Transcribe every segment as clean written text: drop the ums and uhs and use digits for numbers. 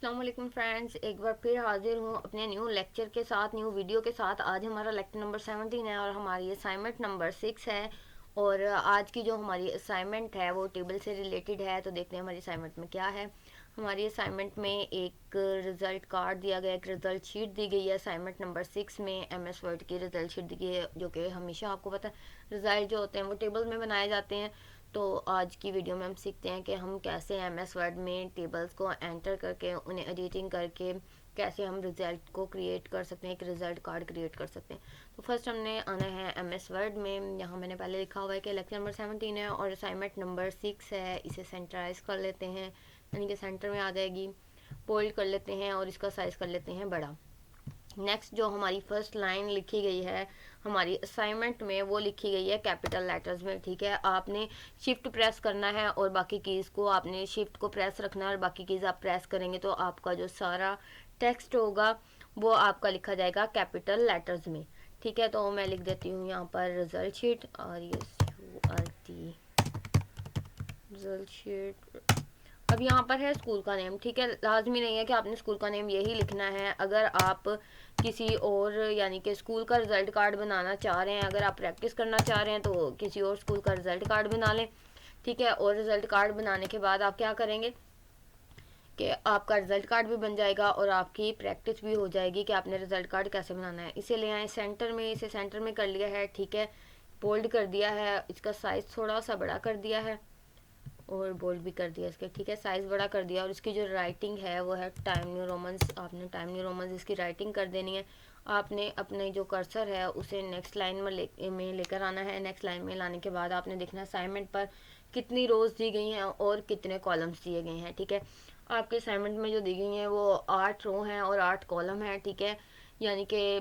अस्सलाम वालेकुम फ्रेंड्स, एक बार फिर हाजिर हूँ अपने न्यू लेक्चर के साथ, न्यू वीडियो के साथ। आज हमारा लेक्चर नंबर 17 है और हमारी असाइनमेंट नंबर 6 है। और आज की जो हमारी असाइनमेंट है वो टेबल से रिलेटेड है। तो देखते हैं हमारी असाइनमेंट में क्या है। हमारी असाइनमेंट में एक रिज़ल्ट कार्ड दिया गया, एक रिज़ल्ट शीट दी गई है। असाइनमेंट नंबर 6 में MS वर्ड की रिज़ल्ट शीट दी गई है, जो कि हमेशा आपको पता है रिज़ल्ट जो होते हैं वो टेबल में बनाए जाते हैं। तो आज की वीडियो में हम सीखते हैं कि हम कैसे MS वर्ड में टेबल्स को एंटर करके उन्हें एडिटिंग करके कैसे हम रिज़ल्ट को क्रिएट कर सकते हैं, एक रिज़ल्ट कार्ड क्रिएट कर सकते हैं। तो फर्स्ट हमने आना है MS वर्ड में। यहाँ मैंने पहले लिखा हुआ है कि लेक्चर नंबर 17 है और असाइनमेंट नंबर 6 है। इसे सेंटराइज कर लेते हैं, यानी कि सेंटर में आ जाएगी। बोल्ड कर लेते हैं और इसका साइज़ कर लेते हैं बड़ा। नेक्स्ट जो हमारी फर्स्ट लाइन लिखी गई है हमारी असाइनमेंट में, वो लिखी गई है कैपिटल लेटर्स में। ठीक है, आपने शिफ्ट प्रेस करना है और बाकी कीज़ को आपने शिफ्ट को प्रेस रखना है और बाकी कीज़ आप प्रेस करेंगे तो आपका जो सारा टेक्स्ट होगा वो आपका लिखा जाएगा कैपिटल लेटर्स में। ठीक है, तो मैं लिख देती हूँ यहाँ पर रिजल्ट शीट रिजल्ट शीट। अब यहाँ पर है स्कूल का नेम। ठीक है, लाजमी नहीं है कि आपने स्कूल का नेम यही लिखना है। अगर आप किसी और यानी कि स्कूल का रिजल्ट कार्ड बनाना चाह रहे हैं, अगर आप प्रैक्टिस करना चाह रहे हैं तो किसी और स्कूल का रिजल्ट कार्ड बना लें। ठीक है, और रिजल्ट कार्ड बनाने के बाद आप क्या करेंगे कि आपका रिजल्ट कार्ड भी बन जाएगा और आपकी प्रैक्टिस भी हो जाएगी कि आपने रिजल्ट कार्ड कैसे बनाना है। इसे ले आए सेंटर में, इसे सेंटर में कर लिया है। ठीक है, बोल्ड कर दिया है, इसका साइज थोड़ा सा बड़ा कर दिया है और बोल्ड भी कर दिया इसके। ठीक है, साइज़ बड़ा कर दिया और इसकी जो राइटिंग है वो है टाइम न्यू रोमन्स। आपने टाइम न्यू रोमन्स इसकी राइटिंग कर देनी है। आपने अपने जो कर्सर है उसे नेक्स्ट लाइन में लेकर आना है। नेक्स्ट लाइन में लाने के बाद आपने देखना है असाइनमेंट पर कितनी रोज़ दी गई हैं और कितने कॉलम्स दिए गए हैं। ठीक है, आपके असाइनमेंट में जो दी गई हैं वो 8 रो हैं और 8 कॉलम हैं। ठीक है, यानी कि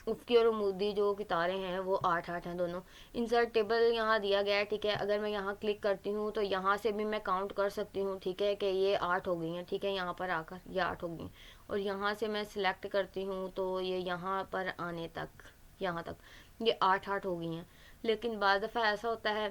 उफ़की और उमूदी जो कितारें हैं वो 8-8 हैं दोनों। इंसर्ट टेबल यहाँ दिया गया है। ठीक है, अगर मैं यहाँ क्लिक करती हूँ तो यहाँ से भी मैं काउंट कर सकती हूँ। ठीक है, कि ये 8 हो गई हैं। ठीक है, यहाँ पर आकर ये 8 हो गई हैं और यहाँ से मैं सिलेक्ट करती हूँ तो ये यहाँ पर आने तक, यहाँ तक ये 8-8 हो गई हैं। लेकिन बाद दफ़ा ऐसा होता है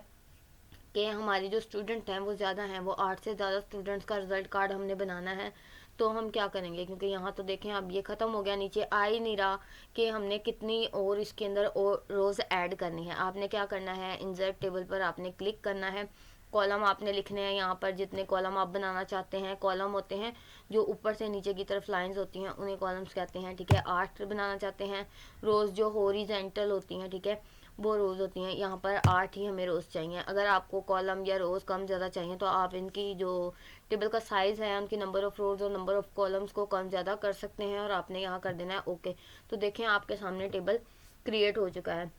कि हमारे जो स्टूडेंट हैं वो ज़्यादा हैं, वो 8 से ज़्यादा स्टूडेंट्स का रिज़ल्ट कार्ड हमने बनाना है। तो हम क्या करेंगे, क्योंकि यहाँ तो देखें अब ये ख़त्म हो गया, नीचे आ ही नहीं रहा कि हमने कितनी और इसके अंदर और रोज़ ऐड करनी है। आपने क्या करना है, इंसर्ट टेबल पर आपने क्लिक करना है। कॉलम आपने लिखने हैं यहाँ पर, जितने कॉलम आप बनाना चाहते हैं। कॉलम होते हैं जो ऊपर से नीचे की तरफ लाइंस होती हैं, उन्हें कॉलम्स कहते हैं। ठीक है, 8 बनाना चाहते हैं। रोज़ जो हॉरिजॉन्टल होती हैं, ठीक है, वो रोज़ होती हैं। यहाँ पर 8 ही हमें रोज़ चाहिए। अगर आपको कॉलम या रोज़ कम ज़्यादा चाहिए तो आप इनकी जो टेबल का साइज़ है, उनकी नंबर ऑफ़ रोज़ और नंबर ऑफ़ कॉलम्स को कम ज़्यादा कर सकते हैं और आपने यहाँ कर देना है ओके। तो देखें आपके सामने टेबल क्रिएट हो चुका है।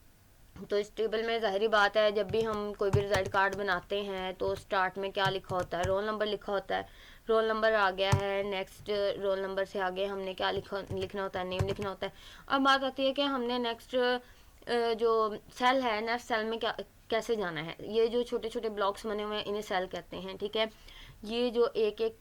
तो इस टेबल में ज़ाहिरी बात है, जब भी हम कोई भी रिज़ल्ट कार्ड बनाते हैं तो स्टार्ट में क्या लिखा होता है, रोल नंबर लिखा होता है। रोल नंबर आ गया है, नेक्स्ट रोल नंबर से आगे हमने क्या लिखना होता है, नेम लिखना होता है। अब बात आती है कि हमने नेक्स्ट जो सेल है, नेक्स्ट सेल में क्या कैसे जाना है। ये जो छोटे छोटे ब्लॉक्स बने हुए हैं इन्हें सेल कहते हैं। ठीक है, ये जो एक एक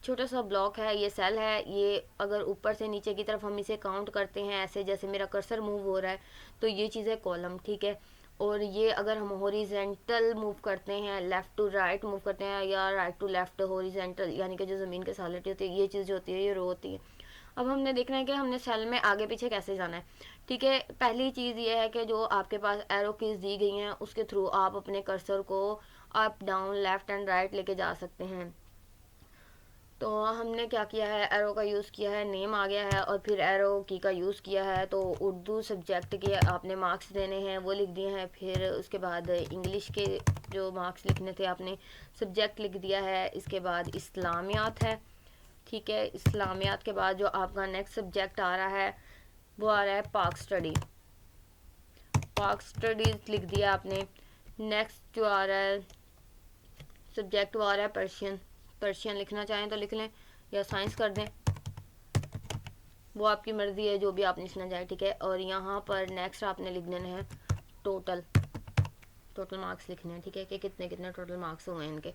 छोटा सा ब्लॉक है ये सेल है। ये अगर ऊपर से नीचे की तरफ हम इसे काउंट करते हैं, ऐसे जैसे मेरा कर्सर मूव हो रहा है, तो ये चीज़ है कॉलम। ठीक है, और ये अगर हम हॉरिजेंटल मूव करते हैं, लेफ़्ट टू राइट मूव करते हैं या राइट टू लेफ़्ट हॉरिजेंटल, यानी कि जो ज़मीन के साथ लेटी होती है, ये चीज़ जो होती है ये रो होती है। अब हमने देखना है कि हमने सेल में आगे पीछे कैसे जाना है। ठीक है, पहली चीज़ ये है कि जो आपके पास एरो कीज़ दी गई हैं उसके थ्रू आप अपने कर्सर को up down left and right लेके जा सकते हैं। तो हमने क्या किया है, एरो का यूज़ किया है, नेम आ गया है और फिर एरो की का यूज़ किया है। तो उर्दू सब्जेक्ट के आपने मार्क्स देने हैं वो लिख दिए हैं। फिर उसके बाद इंग्लिश के जो मार्क्स लिखने थे आपने सब्जेक्ट लिख दिया है। इसके बाद इस्लामियात है। ठीक है, इस्लामियात के बाद जो आपका नेक्स्ट सब्जेक्ट आ रहा है वो आ रहा है पाक स्टडी। पाक स्टडीज़ लिख दिया आपने। नेक्स्ट जो आ रहा है सब्जेक्ट वो आ रहा है पर्शियन। पर्शियन लिखना चाहें तो लिख लें या साइंस कर दें, वो आपकी मर्ज़ी है, जो भी आप लिखना चाहें। ठीक है, और यहाँ पर नेक्स्ट आपने लिख देने हैं टोटल। टोटल मार्क्स लिखने हैं। ठीक है, कि कितने कितने टोटल मार्क्स हुए हैं इनके,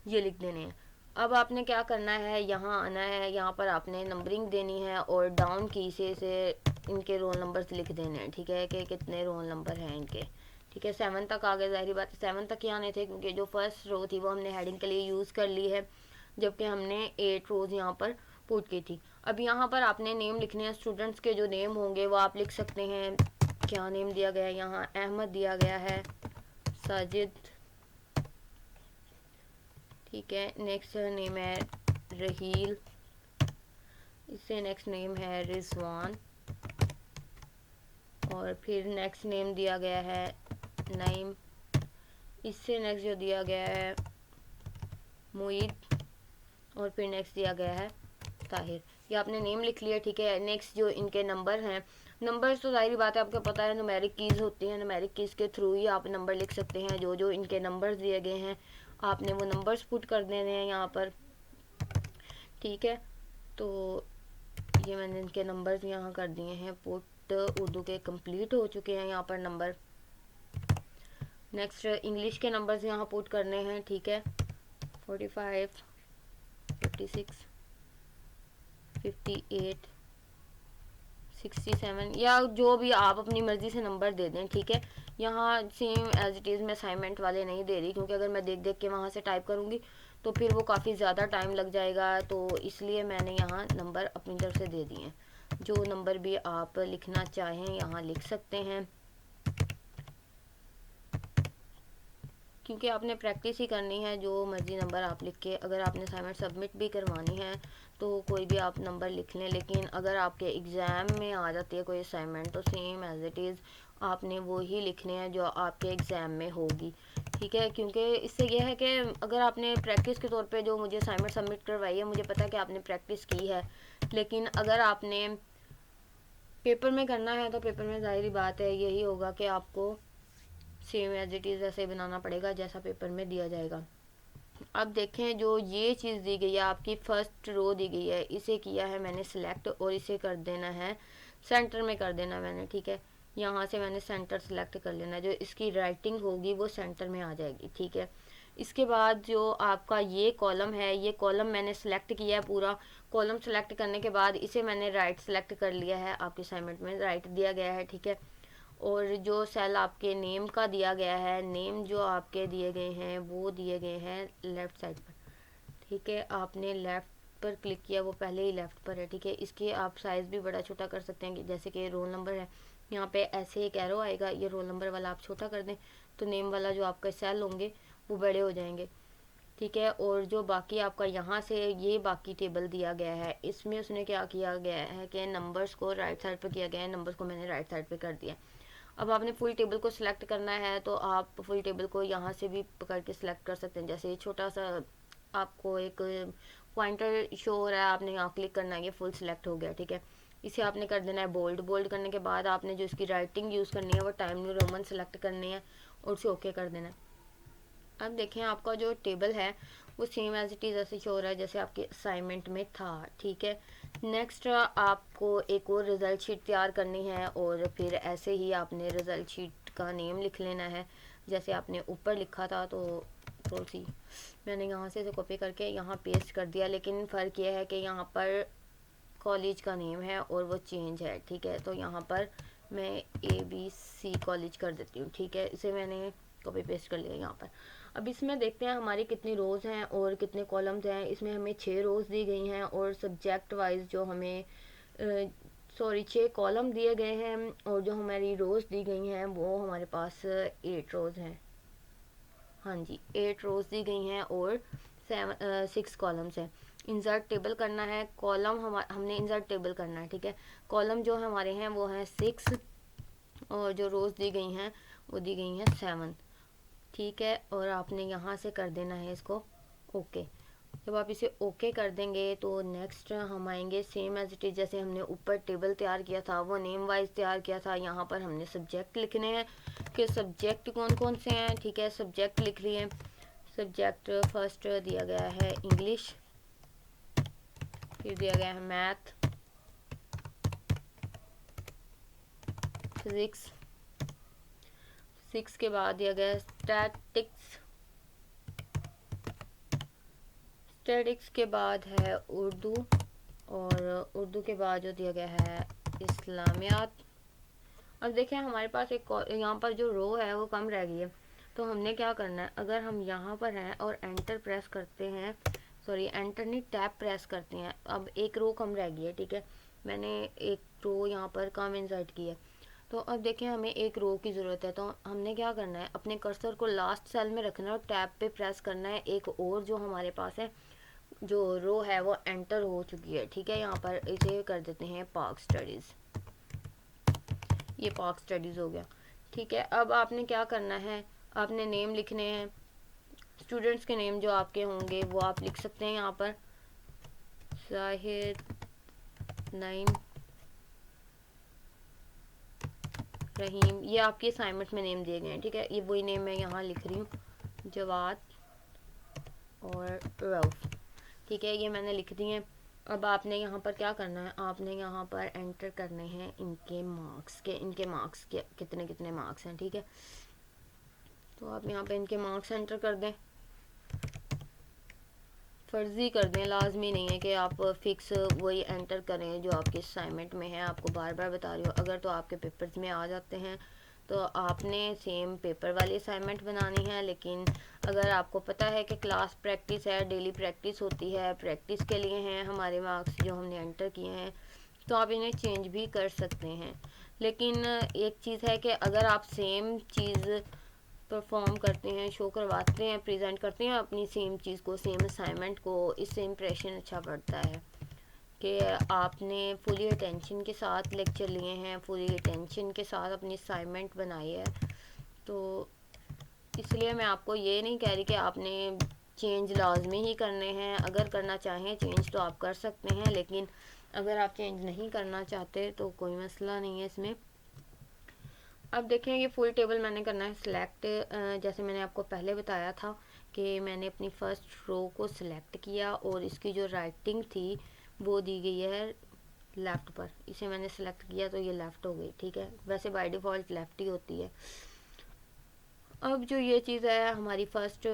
ये लिख देने हैं। अब आपने क्या करना है, यहाँ आना है, यहाँ पर आपने नंबरिंग देनी है और डाउन की से इनके रोल नंबर्स लिख देने हैं। ठीक है, कि कितने रोल नंबर हैं इनके। ठीक है, 7 तक आ गए, ज़ाहिर बात है 7 तक ही आने थे क्योंकि जो फर्स्ट रो थी वो हमने हेडिंग के लिए यूज़ कर ली है। जबकि हमने 8 रोज़ यहाँ पर पुट की थी। अब यहाँ पर आपने नेम लिखने हैं, स्टूडेंट्स के जो नेम होंगे वो आप लिख सकते हैं। क्या नेम दिया गया है यहाँ, अहमद दिया गया है, साजिद, ठीक है। नेक्स्ट नेम है रहील, इससे नेक्स्ट नेम है रिजवान, और फिर नेक्स्ट नेम दिया गया है नईम, इससे नेक्स्ट जो दिया गया है मुईद, और फिर नेक्स्ट दिया गया है ताहिर। ये आपने नेम लिख लिया, ठीक है। नेक्स्ट जो इनके नंबर हैं, नंबर्स तो जाहिर बात है आपको पता है न्यूमेरिक कीज़ होती हैं, न्यूमेरिक कीज़ के थ्रू ही आप नंबर लिख सकते हैं। जो जो इनके नंबर्स दिए गए हैं आपने वो नंबर्स पुट कर देने हैं यहाँ पर, ठीक है। तो ये मैंने इनके नंबर्स यहाँ कर दिए हैं पुट, उर्दू के कंप्लीट हो चुके हैं यहाँ पर नंबर। नेक्स्ट इंग्लिश के नंबर्स यहाँ पुट करने हैं, ठीक है। 45, 56, 58, 67, या जो भी आप अपनी मर्ज़ी से नंबर दे दें, ठीक है। यहाँ सेम एज इट इज़ मैं असाइनमेंट वाले नहीं दे रही, क्योंकि अगर मैं देख देख के वहाँ से टाइप करूँगी तो फिर वो काफ़ी ज़्यादा टाइम लग जाएगा, तो इसलिए मैंने यहाँ नंबर अपनी तरफ से दे दिए हैं। जो नंबर भी आप लिखना चाहें यहाँ लिख सकते हैं, क्योंकि आपने प्रैक्टिस ही करनी है। जो मर्ज़ी नंबर आप लिख के, अगर आपने असाइनमेंट सबमिट भी करवानी है तो कोई भी आप नंबर लिख लें, लेकिन अगर आपके एग्ज़ाम में आ जाती है कोई असाइनमेंट तो सेम एज इट इज़ आपने वो ही लिखने हैं जो आपके एग्ज़ाम में होगी, ठीक है। क्योंकि इससे यह है कि अगर आपने प्रैक्टिस के तौर पे जो मुझे असाइनमेंट सबमिट करवाई है, मुझे पता है कि आपने प्रैक्टिस की है, लेकिन अगर आपने पेपर में करना है तो पेपर में ज़ाहिर बात है यही होगा कि आपको सेम एज इट इज़ ऐसे बनाना पड़ेगा जैसा पेपर में दिया जाएगा। अब देखें, जो ये चीज़ दी गई है आपकी फर्स्ट रो दी गई है, इसे किया है मैंने सिलेक्ट और इसे कर देना है सेंटर में कर देना मैंने, ठीक है। यहाँ से मैंने सेंटर सेलेक्ट कर लेना है, जो इसकी राइटिंग होगी वो सेंटर में आ जाएगी, ठीक है। इसके बाद जो आपका ये कॉलम है, ये कॉलम मैंने सेलेक्ट किया है पूरा। कॉलम सेलेक्ट करने के बाद इसे मैंने राइट सेलेक्ट कर लिया है, आपके असाइनमेंट में राइट दिया गया है, ठीक है। और जो सेल आपके नेम का दिया गया है, नेम जो आपके दिए गए हैं वो दिए गए हैं लेफ़्ट साइड पर, ठीक है। आपने लेफ़्ट पर क्लिक किया, वो पहले ही लेफ़्ट पर है, ठीक है। इसके आप साइज़ भी बड़ा छोटा कर सकते हैं, जैसे कि रोल नंबर है, यहाँ पे ऐसे एक एरो आएगा, ये रोल नंबर वाला आप छोटा कर दें तो नेम वाला जो आपके सेल होंगे वो बड़े हो जाएंगे, ठीक है। और जो बाकी आपका यहाँ से ये बाकी टेबल दिया गया है, इसमें उसने क्या किया गया है कि नंबर्स को राइट साइड पर किया गया है, नंबर्स को मैंने राइट साइड पर कर दिया। अब आपने फुल टेबल को सिलेक्ट करना है तो आप फुल टेबल को यहाँ से भी पकड़ के सिलेक्ट कर सकते हैं। जैसे छोटा सा आपको एक पॉइंटर शो हो रहा है, आपने यहाँ क्लिक करना है, ये फुल सिलेक्ट हो गया, ठीक है। इसे आपने कर देना है बोल्ड। बोल्ड करने के बाद आपने जो इसकी राइटिंग यूज़ करनी है वो टाइम न्यू रोमन सेलेक्ट करनी है और उसे ओके कर देना है। अब देखें, आपका जो टेबल है वो सेम एज इट इज़ ऐसे शो हो रहा है जैसे आपके असाइनमेंट में था, ठीक है। नेक्स्ट आपको एक और रिज़ल्ट शीट तैयार करनी है, और फिर ऐसे ही आपने रिज़ल्ट शीट का नेम लिख लेना है जैसे आपने ऊपर लिखा था। तो थोड़ी सी मैंने यहाँ से कॉपी करके यहाँ पेस्ट कर दिया, लेकिन फ़र्क यह है कि यहाँ पर कॉलेज का नेम है और वो चेंज है, ठीक है। तो यहाँ पर मैं ABC कॉलेज कर देती हूँ, ठीक है। इसे मैंने कॉपी पेस्ट कर लिया यहाँ पर। अब इसमें देखते हैं हमारी कितनी रोज़ हैं और कितने कॉलम्स हैं। इसमें हमें 6 रोज़ दी गई हैं और सब्जेक्ट वाइज जो हमें 6 कॉलम दिए गए हैं, और जो हमारी रोज़ दी गई हैं वो हमारे पास 8 रोज़ हैं। हाँ जी, 8 रोज़ दी गई हैं और 6 कॉलम्स हैं। इंसर्ट टेबल करना है, कॉलम हमने इंसर्ट टेबल करना है, ठीक है। कॉलम जो हमारे हैं वो हैं 6 और जो रोज़ दी गई हैं वो दी गई हैं 7, ठीक है। और आपने यहाँ से कर देना है इसको ओके। जब आप इसे ओके कर देंगे तो नेक्स्ट हम आएंगे सेम एज इट इज़ जैसे हमने ऊपर टेबल तैयार किया था, वो नेम वाइज तैयार किया था। यहाँ पर हमने सब्जेक्ट लिखने हैं कि सब्जेक्ट कौन कौन से हैं, ठीक है। सब्जेक्ट लिख लिए। सब्जेक्ट फर्स्ट दिया गया है इंग्लिश, फिर दिया गया है मैथ, फिजिक्स, 6 के बाद दिया गया है स्टैटिक्स, स्टैटिक्स के बाद है उर्दू, और उर्दू के बाद जो दिया गया है इस्लामियात। अब देखें, हमारे पास एक यहाँ पर जो रो है वो कम रह गई है, तो हमने क्या करना है, अगर हम यहाँ पर हैं और एंटर प्रेस करते हैं सॉरी एंटर नहीं, टैब प्रेस करते हैं। अब एक रो कम रह गई है, ठीक है, मैंने एक रो यहाँ पर कम इंसर्ट की है। तो अब देखें हमें एक रो की ज़रूरत है, तो हमने क्या करना है, अपने कर्सर को लास्ट सेल में रखना है और टैब पे प्रेस करना है। एक और जो हमारे पास है जो रो है वो एंटर हो चुकी है, ठीक है। यहाँ पर इसे कर देते हैं पार्क स्टडीज़, ये पार्क स्टडीज़ हो गया, ठीक है। अब आपने क्या करना है, आपने नेम लिखने हैं, स्टूडेंट्स के नेम जो आपके होंगे वो आप लिख सकते हैं यहाँ पर, जाहिद, नईम, रहीम, ये आपके असाइनमेंट में नेम दिए गए हैं, ठीक है। ये वही नेम मैं यहाँ लिख रही हूँ, जवाद और रऊफ, ठीक है, ये मैंने लिख दिए। अब आपने यहाँ पर क्या करना है, आपने यहाँ पर एंटर करने हैं इनके मार्क्स के कितने कितने मार्क्स हैं, ठीक है। तो आप यहाँ पे इनके मार्क्स एंटर कर दें, फर्जी कर दें, लाजमी नहीं है कि आप फिक्स वही एंटर करें जो आपके असाइनमेंट में है। आपको बार बार बता रही हूँ, अगर तो आपके पेपर्स में आ जाते हैं तो आपने सेम पेपर वाली असाइनमेंट बनानी है, लेकिन अगर आपको पता है कि क्लास प्रैक्टिस है, डेली प्रैक्टिस होती है, प्रैक्टिस के लिए हैं हमारे मार्क्स जो हमने एंटर किए हैं, तो आप इन्हें चेंज भी कर सकते हैं। लेकिन एक चीज़ है कि अगर आप सेम चीज़ परफॉर्म करते हैं, शो करवाते हैं, प्रेजेंट करते हैं अपनी सेम चीज़ को, सेम असाइनमेंट को, इससे इम्प्रेशन अच्छा पड़ता है कि आपने फुली अटेंशन के साथ लेक्चर लिए हैं, फुली अटेंशन के साथ अपनी असाइनमेंट बनाई है। तो इसलिए मैं आपको ये नहीं कह रही कि आपने चेंज लाजमी ही करने हैं, अगर करना चाहें चेंज तो आप कर सकते हैं, लेकिन अगर आप चेंज नहीं करना चाहते तो कोई मसला नहीं है इसमें। अब देखें ये फुल टेबल मैंने करना है सिलेक्ट, जैसे मैंने आपको पहले बताया था कि मैंने अपनी फर्स्ट रो को सिलेक्ट किया और इसकी जो राइटिंग थी वो दी गई है लेफ़्ट पर, इसे मैंने सेलेक्ट किया तो ये लेफ़्ट हो गई, ठीक है, वैसे बाय डिफ़ॉल्ट लेफ़्ट ही होती है। अब जो ये चीज़ है हमारी फर्स्ट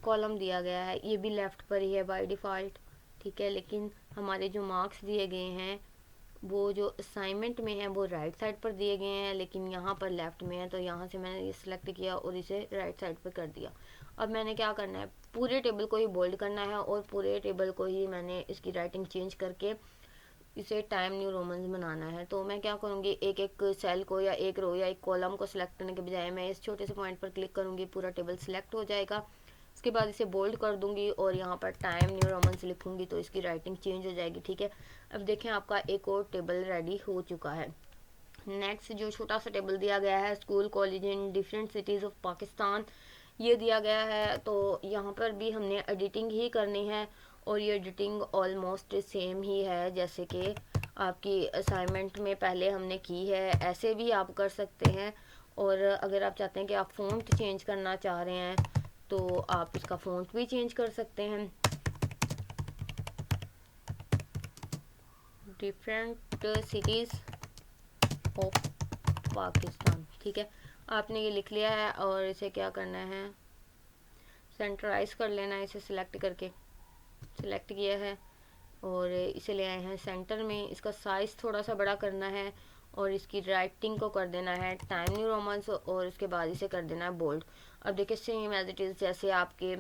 कॉलम दिया गया है ये भी लेफ़्ट पर ही है बाय डिफ़ॉल्ट, ठीक है, लेकिन हमारे जो मार्क्स दिए गए हैं वो जो असाइनमेंट में है वो राइट साइड पर दिए गए हैं, लेकिन यहाँ पर लेफ़्ट में है, तो यहाँ से मैंने ये सिलेक्ट किया और इसे राइट साइड पर कर दिया। अब मैंने क्या करना है, पूरे टेबल को ही बोल्ड करना है और पूरे टेबल को ही मैंने इसकी राइटिंग चेंज करके इसे टाइम न्यू रोमन्स बनाना है। तो मैं क्या करूँगी, एक एक सेल को या एक रो या एक कॉलम को सिलेक्ट करने के बजाय मैं इस छोटे से पॉइंट पर क्लिक करूँगी, पूरा टेबल सिलेक्ट हो जाएगा। उसके बाद इसे बोल्ड कर दूंगी और यहाँ पर टाइम न्यू रोमन्स लिखूंगी तो इसकी राइटिंग चेंज हो जाएगी, ठीक है। अब देखें आपका एक और टेबल रेडी हो चुका है। नेक्स्ट जो छोटा सा टेबल दिया गया है, school college in different cities of Pakistan, ये दिया गया है। तो यहाँ पर भी हमने एडिटिंग ही करनी है और ये एडिटिंग ऑलमोस्ट सेम ही है जैसे कि आपकी असाइनमेंट में पहले हमने की है, ऐसे भी आप कर सकते हैं। और अगर आप चाहते हैं कि आप फ़ॉन्ट चेंज करना चाह रहे हैं तो आप इसका फ़ॉन्ट भी चेंज कर सकते हैं, डिफरेंट सिटीज़ ऑफ पाकिस्तान, ठीक है। आपने ये लिख लिया है और इसे क्या करना है, सेंटराइज कर लेना है, इसे सिलेक्ट करके सिलेक्ट किया है और इसे ले आए हैं सेंटर में। इसका साइज़ थोड़ा सा बड़ा करना है और इसकी राइटिंग को कर देना है टाइम न्यू रोमन्स और उसके बाद इसे कर देना है बोल्ड। अब देखिए सेम एज इट इज़ जैसे आपके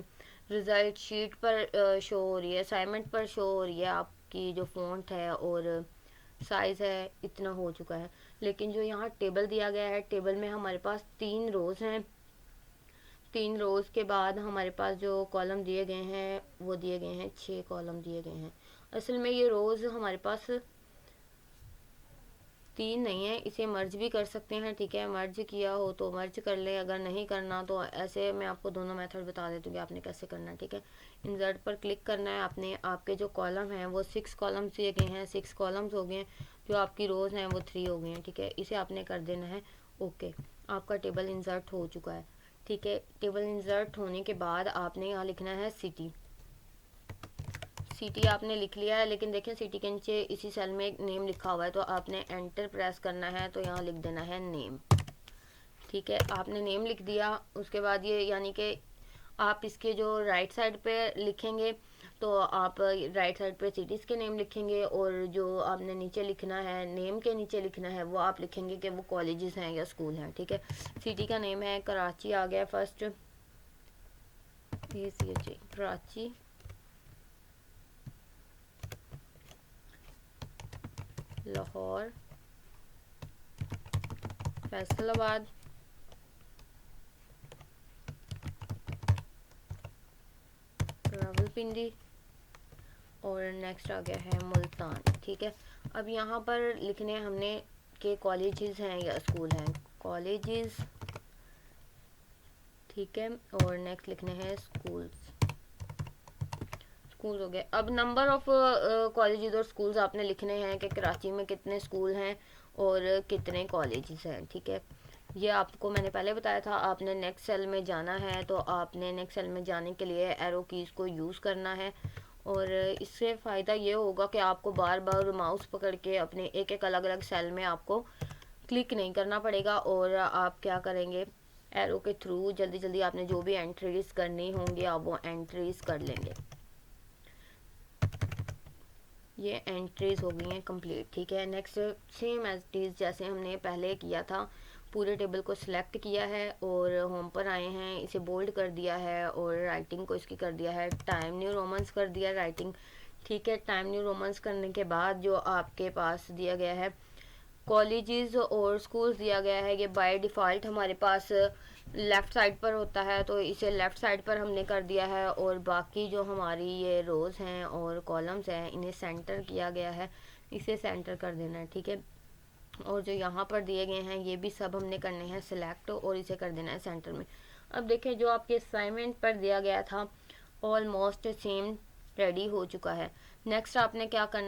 रिज़ल्ट शीट पर शो हो रही है, असाइनमेंट पर शो हो रही है, आपकी जो फ़ॉन्ट है और साइज़ है इतना हो चुका है। लेकिन जो यहाँ टेबल दिया गया है, टेबल में हमारे पास 3 रोज़ हैं, 3 रोज़ के बाद हमारे पास जो कॉलम दिए गए हैं वो दिए गए हैं 6 कॉलम दिए गए हैं। असल में ये रोज़ हमारे पास 3 नहीं है, इसे मर्ज भी कर सकते हैं, ठीक है, मर्ज किया हो तो मर्ज कर लें, अगर नहीं करना तो ऐसे मैं आपको दोनों मेथड बता देती हूँ कि आपने कैसे करना है, ठीक है। इंसर्ट पर क्लिक करना है आपने, आपके जो कॉलम हैं वो 6 कॉलम्स दिए गए हैं, 6 कॉलम्स हो गए हैं, जो आपकी रोज़ हैं वो 3 हो गए हैं, ठीक है। इसे आपने कर देना है ओके, आपका टेबल इंसर्ट हो चुका है, ठीक है। टेबल इंसर्ट होने के बाद आपने यहाँ लिखना है सिटी, सिटी आपने लिख लिया है, लेकिन देखें सिटी के नीचे इसी सेल में एक नेम लिखा हुआ है, तो आपने एंटर प्रेस करना है, तो यहाँ लिख देना है नेम, ठीक है। आपने नेम लिख दिया, उसके बाद ये यानी कि आप इसके जो राइट साइड पे लिखेंगे तो आप राइट साइड पे सिटीज़ के नेम लिखेंगे और जो आपने नीचे लिखना है, नेम के नीचे लिखना है, वो आप लिखेंगे कि वो कॉलेजेस हैं या स्कूल हैं, ठीक है। सिटी का नेम है कराची आ गया फर्स्ट, कराची, लाहौर, फैसलाबाद, रावलपिंडी और नेक्स्ट आ गया है मुल्तान। ठीक है, अब यहाँ पर लिखने हमने के कॉलेजेस हैं या स्कूल हैं, कॉलेजेस। ठीक है, और नेक्स्ट लिखने हैं स्कूल्स, स्कूल हो गए। अब नंबर ऑफ कॉलेजेस और स्कूल्स आपने लिखने हैं कि कराची में कितने स्कूल हैं और कितने कॉलेजेस हैं। ठीक है, ये आपको मैंने पहले बताया था। आपने नेक्स्ट सेल में जाना है तो आपने नेक्स्ट सेल में जाने के लिए एरो कीज़ को यूज़ करना है, और इससे फ़ायदा ये होगा कि आपको बार बार माउस पकड़ के अपने एक एक अलग अलग सेल में आपको क्लिक नहीं करना पड़ेगा, और आप क्या करेंगे, एरो के थ्रू जल्दी जल्दी आपने जो भी एंट्रीज करनी होंगी आप वो एंट्रीज कर लेंगे। ये एंट्रीज हो गई हैं कंप्लीट। ठीक है, next same as it is जैसे हमने पहले किया था, पूरे टेबल को सिलेक्ट किया है और होम पर आए हैं, इसे बोल्ड कर दिया है और राइटिंग को इसकी कर दिया है टाइम न्यू रोमन्स कर दिया राइटिंग। ठीक है, टाइम न्यू रोमन्स करने के बाद जो आपके पास दिया गया है कॉलेजेस और स्कूल्स दिया गया है, ये बाय डिफ़ॉल्ट हमारे पास लेफ़्ट साइड पर होता है, तो इसे लेफ़्ट साइड पर हमने कर दिया है, और बाकी जो हमारी ये रोज़ हैं और कॉलम्स हैं इन्हें सेंटर किया गया है, इसे सेंटर कर देना है। ठीक है, और जो यहाँ पर दिए गए हैं ये भी सब हमने करने हैं सिलेक्ट और इसे कर देना है सेंटर में। अब देखें जो आपके असाइनमेंट पर दिया गया था ऑलमोस्ट सेम रेडी हो चुका है। नेक्स्ट आपने क्या करना